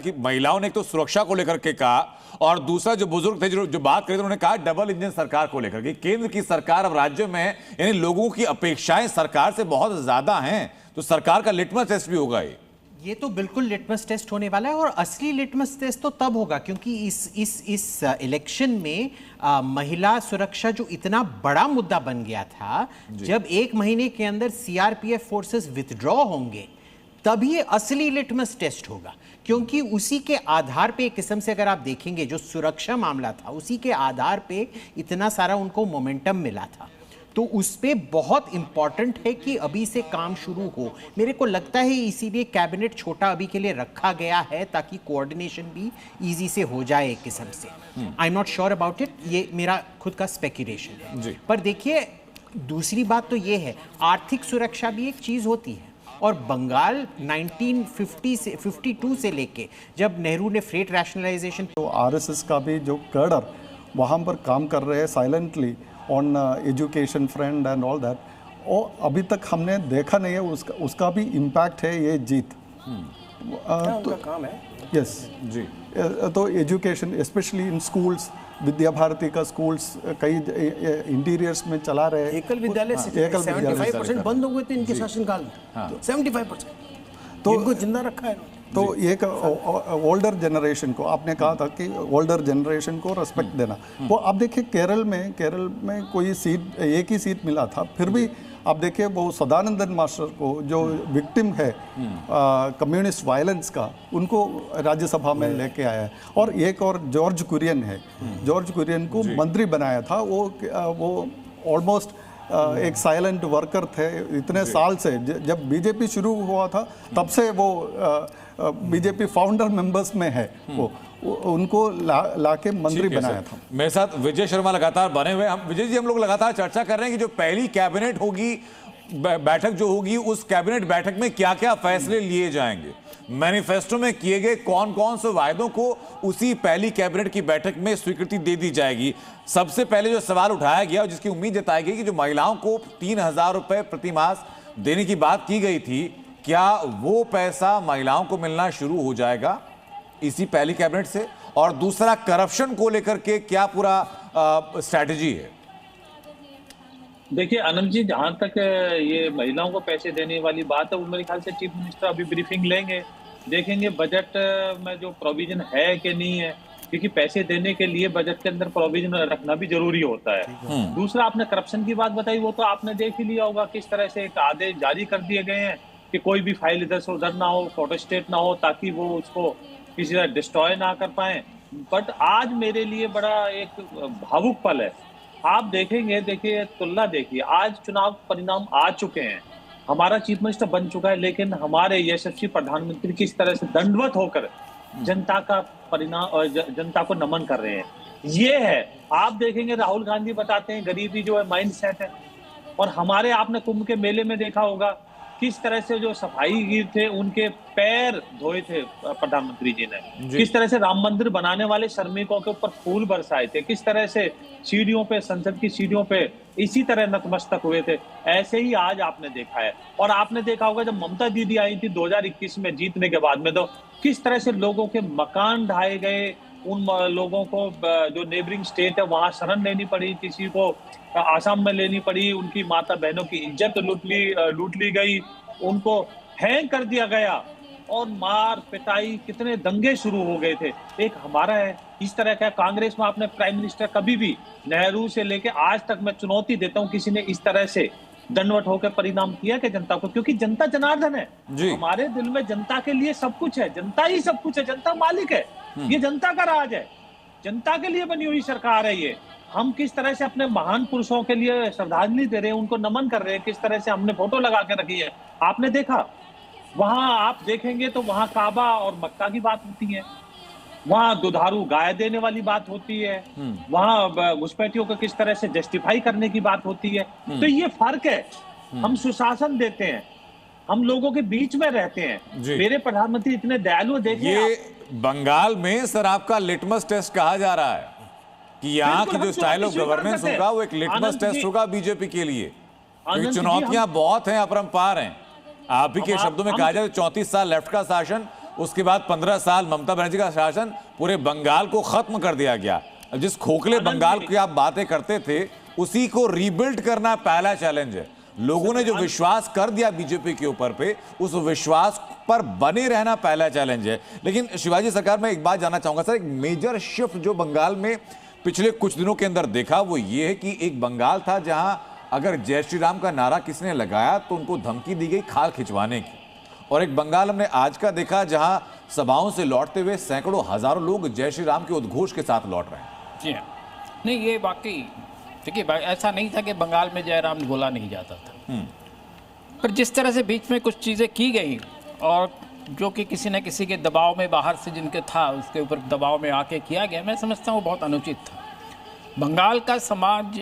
कि महिलाओं ने एक तो सुरक्षा को लेकर के कहा, और दूसरा जो बुजुर्ग थे जो बात करी, उन्होंने कहा डबल इंजन सरकार को लेकर के। केंद्र की सरकार अब राज्य में, यानी लोगों की अपेक्षाएं सरकार से बहुत ज्यादा हैं, तो सरकार का लिटमस टेस्ट भी होगा ये तो बिल्कुल लिटमस टेस्ट होने वाला है। और असली लिटमस टेस्ट तो तब होगा क्योंकि इस इलेक्शन में महिला सुरक्षा जो इतना बड़ा मुद्दा बन गया था, जब 1 महीने के अंदर सीआरपीएफ फोर्सेस विथड्रॉ होंगे तब ये असली लिटमस टेस्ट होगा। क्योंकि उसी के आधार पे एक किस्म से अगर आप देखेंगे जो सुरक्षा मामला था, उसी के आधार पे इतना सारा उनको मोमेंटम मिला था। तो उस पे बहुत इंपॉर्टेंट है कि अभी से काम शुरू हो। मेरे को लगता है इसीलिए कैबिनेट छोटा अभी के लिए रखा गया है ताकि कोऑर्डिनेशन भी इजी से हो जाए एक किस्म से। I am not sure about it, ये मेरा खुद का स्पेक्यूलेशन है। पर देखिए, दूसरी बात तो ये है, आर्थिक सुरक्षा भी एक चीज होती है। और बंगाल 1952 से लेके जब नेहरू ने फ्रेट रैशनलाइजेशन, तो आरएसएस का भी जो कैडर वहाँ पर काम कर रहे हैं silently on education front end all that, और अभी तक हमने देखा नहीं है उसका भी इम्पैक्ट है ये जीत। तो काम है यस जी। तो education specially in schools, Vidya Bharati का स्कूल्स कई इंटीरियर्स में चला रहे हैं। एकल विद्यालय 75% बंद हो गए थे इनके शासनकाल में। 75% तो इनको जिंदा रखा है। तो एक ओल्डर जनरेशन को, आपने कहा था कि ओल्डर जनरेशन को रेस्पेक्ट देना, वो आप देखिए केरल में कोई सीट, एक ही सीट मिला था, फिर भी आप देखिए वो सदानंदन मास्टर को जो विक्टिम है कम्युनिस्ट वायलेंस का, उनको राज्यसभा में लेके आया है। और एक और जॉर्ज कुरियन है, जॉर्ज कुरियन को मंत्री बनाया था। वो ऑलमोस्ट एक साइलेंट वर्कर थे इतने साल से, जब बीजेपी शुरू हुआ था तब से वो बीजेपी फाउंडर मेंबर्स में है। वो उनको लाके मंत्री बनाया था। मेरे साथ विजय शर्मा लगातार बने हुए। हम विजय जी, हम लोग लगातार चर्चा कर रहे हैं कि जो पहली कैबिनेट होगी, बैठक जो होगी, उस कैबिनेट बैठक में क्या क्या फैसले लिए जाएंगे, मैनिफेस्टो में किए गए कौन कौन से वायदों को उसी पहली कैबिनेट की बैठक में स्वीकृति दे दी जाएगी। सबसे पहले जो सवाल उठाया गया और जिसकी उम्मीद जताई गई कि जो महिलाओं को 3000 रुपए प्रति मास देने की बात की गई थी, क्या वो पैसा महिलाओं को मिलना शुरू हो जाएगा इसी पहली कैबिनेट से? और दूसरा, करप्शन को लेकर के क्या पूरा स्ट्रैटेजी है? देखिए आनंद जी, जहां तक ये महिलाओं को पैसे देने वाली बात है, वो मेरे ख्याल से चीफ मिनिस्टर अभी ब्रीफिंग लेंगे, देखेंगे बजट में जो प्रोविजन है कि नहीं है, क्योंकि पैसे देने के लिए बजट के अंदर प्रोविजन रखना भी जरूरी होता है। दूसरा, आपने करप्शन की बात बताई, वो तो आपने देख ही लिया होगा किस तरह से एक आदेश जारी कर दिए गए हैं कि कोई भी फाइल इधर से उधर ना हो, फोटोस्टेट ना हो, ताकि वो उसको किसी तरह डिस्ट्रॉय ना कर पाए। बट आज मेरे लिए बड़ा एक भावुक पल है। आप देखेंगे, देखिए तुलना देखिए, आज चुनाव परिणाम आ चुके हैं, हमारा चीफ मिनिस्टर बन चुका है, लेकिन हमारे यशस्वी प्रधानमंत्री किस तरह से दंडवत होकर जनता का परिणाम और जनता को नमन कर रहे हैं, ये है। आप देखेंगे राहुल गांधी बताते हैं गरीबी जो है माइंड सेट है, और हमारे आपने कुंभ के मेले में देखा होगा किस तरह से जो सफाईगीर थे उनके पैर धोए थे प्रधानमंत्री जी ने, किस तरह से राम मंदिर बनाने वाले श्रमिकों के ऊपर फूल बरसाए थे, किस तरह से सीढ़ियों पे, संसद की सीढ़ियों पे इसी तरह नतमस्तक हुए थे। ऐसे ही आज आपने देखा है। और आपने देखा होगा जब ममता दीदी आई थी 2021 में जीतने के बाद में, तो किस तरह से लोगों के मकान ढाए गए, उन लोगों को जो नेबरिंग स्टेट है वहां शरण लेनी पड़ी, किसी को आसाम में लेनी पड़ी, उनकी माता बहनों की इज्जत लूट ली गई, उनको हैंग कर दिया गया, और मार पिटाई, कितने दंगे शुरू हो गए थे। एक हमारा है इस तरह का। कांग्रेस में आपने प्राइम मिनिस्टर कभी भी, नेहरू से लेके आज तक मैं चुनौती देता हूं, किसी ने इस तरह से दंडवत होकर परिणाम किया कि जनता को? क्योंकि जनता जनार्दन है, हमारे दिल में जनता के लिए सब कुछ है, जनता ही सब कुछ है, जनता मालिक है, ये जनता का राज है, जनता के लिए बनी हुई सरकार है ये। हम किस तरह से अपने महान पुरुषों के लिए श्रद्धांजलि दे रहे हैं, उनको नमन कर रहे हैं, किस तरह से हमने फोटो लगा के रखी है। आपने देखा वहां, आप देखेंगे तो वहां काबा और मक्का की बात होती है, वहां दुधारू गाय देने वाली बात होती है, वहां घुसपैठियों को किस तरह से जस्टिफाई करने की बात होती है। तो ये फर्क है। हम सुशासन देते हैं, हम लोगों के बीच में रहते हैं। मेरे प्रधानमंत्री इतने दयालु, देखिए ये बंगाल में सर आपका लिटमस टेस्ट कहा जा रहा है कि यहाँ की जो स्टाइल ऑफ गवर्नेंस होगा वो एक लिटमस टेस्ट होगा बीजेपी के लिए, क्योंकि चुनौतियां बहुत हैं, अपरंपार हैं। आप ही के शब्दों में कहा जाए 34 साल लेफ्ट का शासन, उसके बाद 15 साल ममता बनर्जी का शासन, पूरे बंगाल को खत्म कर दिया गया। जिस खोखले बंगाल की आप बातें करते थे, उसी को रीबिल्ड करना पहला चैलेंज है। लोगों ने जो विश्वास कर दिया बीजेपी के ऊपर पे, उस विश्वास पर बने रहना पहला चैलेंज है। लेकिन शिवाजी सरकार, मैं एक बात जानना चाहूंगा सर, एक मेजर शिफ्ट जो बंगाल में पिछले कुछ दिनों के अंदर देखा, वो ये है कि एक बंगाल था जहां अगर जय श्री राम का नारा किसी ने लगाया तो उनको धमकी दी गई खाल खिंचवाने की, और एक बंगाल हमने आज का देखा जहां सभाओं से लौटते हुए सैकड़ों हजारों लोग जय श्री राम के उद्घोष के साथ लौट रहे हैं। जी हाँ, नहीं ये वाकई देखिए, ऐसा नहीं था कि बंगाल में जयराम बोला नहीं जाता था, पर जिस तरह से बीच में कुछ चीज़ें की गई और जो कि किसी न किसी के दबाव में, बाहर से जिनके था उसके ऊपर दबाव में आके किया गया, मैं समझता हूँ बहुत अनुचित था। बंगाल का समाज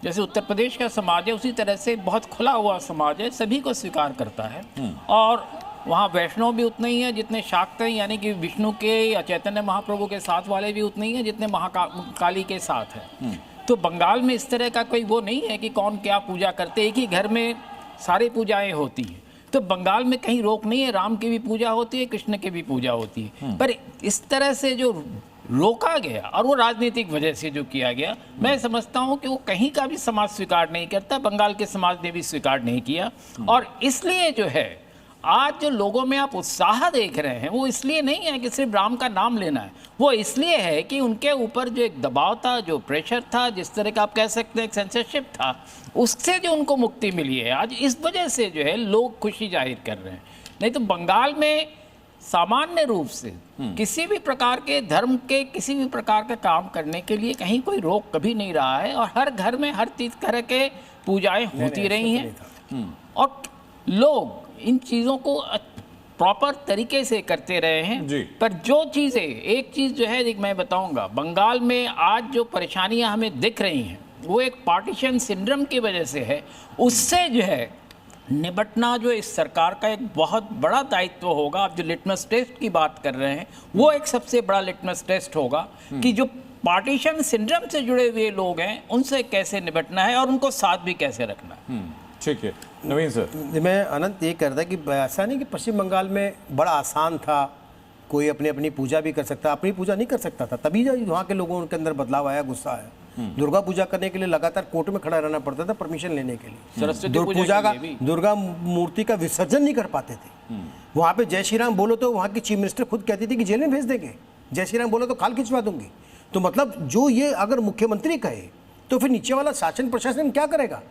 जैसे उत्तर प्रदेश का समाज है, उसी तरह से बहुत खुला हुआ समाज है, सभी को स्वीकार करता है। और वहाँ वैष्णव भी उतने ही हैं जितने शाक्त हैं, यानी कि विष्णु के या चैतन्य महाप्रभु के साथ वाले भी उतने ही हैं जितने महाकाली के साथ हैं। तो बंगाल में इस तरह का कोई वो नहीं है कि कौन क्या पूजा करते, एक ही घर में सारी पूजाएं होती हैं। तो बंगाल में कहीं रोक नहीं है, राम की भी पूजा होती है, कृष्ण की भी पूजा होती है। पर इस तरह से जो रोका गया और वो राजनीतिक वजह से जो किया गया, मैं समझता हूँ कि वो कहीं का भी समाज स्वीकार नहीं करता, बंगाल के समाज ने भी स्वीकार नहीं किया। और इसलिए जो है आज जो लोगों में आप उत्साह देख रहे हैं, वो इसलिए नहीं है कि सिर्फ राम का नाम लेना है, वो इसलिए है कि उनके ऊपर जो एक दबाव था, जो प्रेशर था, जिस तरह का आप कह सकते हैं एक सेंसरशिप था, उससे जो उनको मुक्ति मिली है आज, इस वजह से जो है लोग खुशी जाहिर कर रहे हैं। नहीं तो बंगाल में सामान्य रूप से किसी भी प्रकार के धर्म के किसी भी प्रकार का काम करने के लिए कहीं कोई रोक कभी नहीं रहा है, और हर घर में हर तरह के पूजाएं होती रही हैं, और लोग इन चीज़ों को प्रॉपर तरीके से करते रहे हैं। पर जो चीज़ें, एक चीज़ जो है मैं बताऊंगा, बंगाल में आज जो परेशानियां हमें दिख रही हैं वो एक पार्टीशन सिंड्रोम की वजह से है। उससे जो है निपटना जो इस सरकार का एक बहुत बड़ा दायित्व होगा। आप जो लिटमस टेस्ट की बात कर रहे हैं, वो एक सबसे बड़ा लिटमस टेस्ट होगा कि जो पार्टीशन सिंड्रोम से जुड़े हुए लोग हैं उनसे कैसे निपटना है और उनको साथ भी कैसे रखना है। ठीक है, नवीन सर। मैं अनंत ये कह रहा था कि ऐसा नहीं कि पश्चिम बंगाल में बड़ा आसान था, कोई अपनी अपनी पूजा भी कर सकता, अपनी पूजा नहीं कर सकता था, तभी वहाँ के लोगों के अंदर बदलाव आया, गुस्सा आया। दुर्गा पूजा करने के लिए लगातार कोर्ट में खड़ा रहना पड़ता था परमिशन लेने के लिए। सरस्वती पूजा का, दुर्गा मूर्ति का विसर्जन नहीं कर पाते थे। वहाँ पे जय श्री राम बोलो तो वहाँ की चीफ मिनिस्टर खुद कहती थी कि जेल में भेज देंगे, जय श्री राम बोलो तो खाल खिंचवा दूंगी। तो मतलब जो ये अगर मुख्यमंत्री कहे तो फिर नीचे वाला शासन प्रशासन क्या करेगा?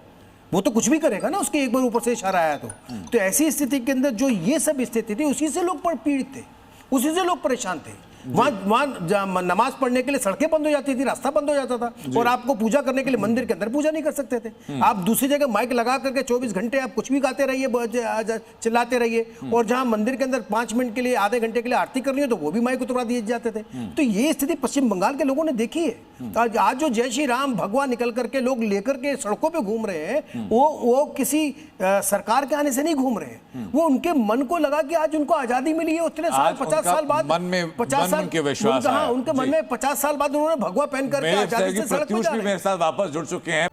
वो तो कुछ भी करेगा ना, उसके एक बार ऊपर से इशारा आया तो ऐसी स्थिति के अंदर जो ये सब स्थिति थी, उसी से लोग पीड़ित थे, उसी से लोग परेशान थे। वहाँ नमाज पढ़ने के लिए सड़कें बंद हो जाती थी, रास्ता बंद हो जाता था, और आपको पूजा करने के लिए मंदिर के अंदर पूजा नहीं कर सकते थे। आप दूसरी जगह माइक लगा करके 24 घंटे आप कुछ भी गाते रहिए, चिल्लाते रहिए, और जहाँ मंदिर के अंदर 5 मिनट के लिए, आधे घंटे के लिए आरती करनी हो तो वो भी माइक उतरवा दिए जाते थे। तो ये स्थिति पश्चिम बंगाल के लोगों ने देखी है। आज जो जय श्री राम भगवा निकल करके लोग लेकर के सड़कों पर घूम रहे हैं, वो किसी सरकार के आने से नहीं घूम रहे हैं, वो उनके मन को लगा कि आज उनको आजादी मिली है, उतने साल 50 साल बाद, 50 उनके विश्वास, उनके मन में 50 साल बाद उन्होंने भगवा पहन करके आजादी से सड़क पर जा रहे हैं। मेरे साथ वापस जुड़ चुके हैं।